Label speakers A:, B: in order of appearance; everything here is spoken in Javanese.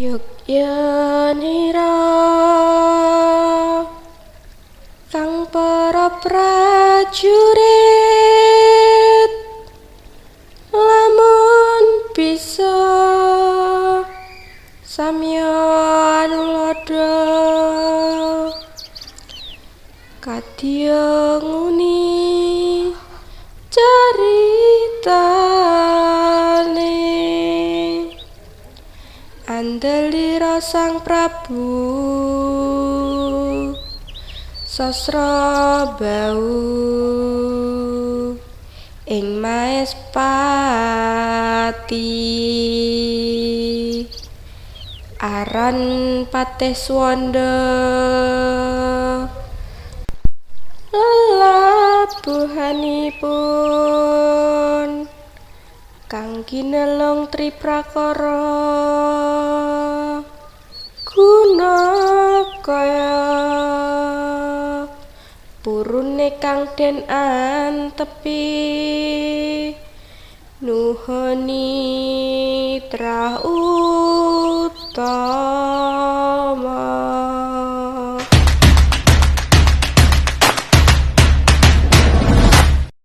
A: Yogyanira kang para prajurit lamun bisa samya anulodo kadya nguni caritane andelira Sang Prabu Sasrabau ing Maespati aran Pateswanda lelabuhanipun kang kinelong triprakara guna kaya purune kang den antepi nuhoni trah utama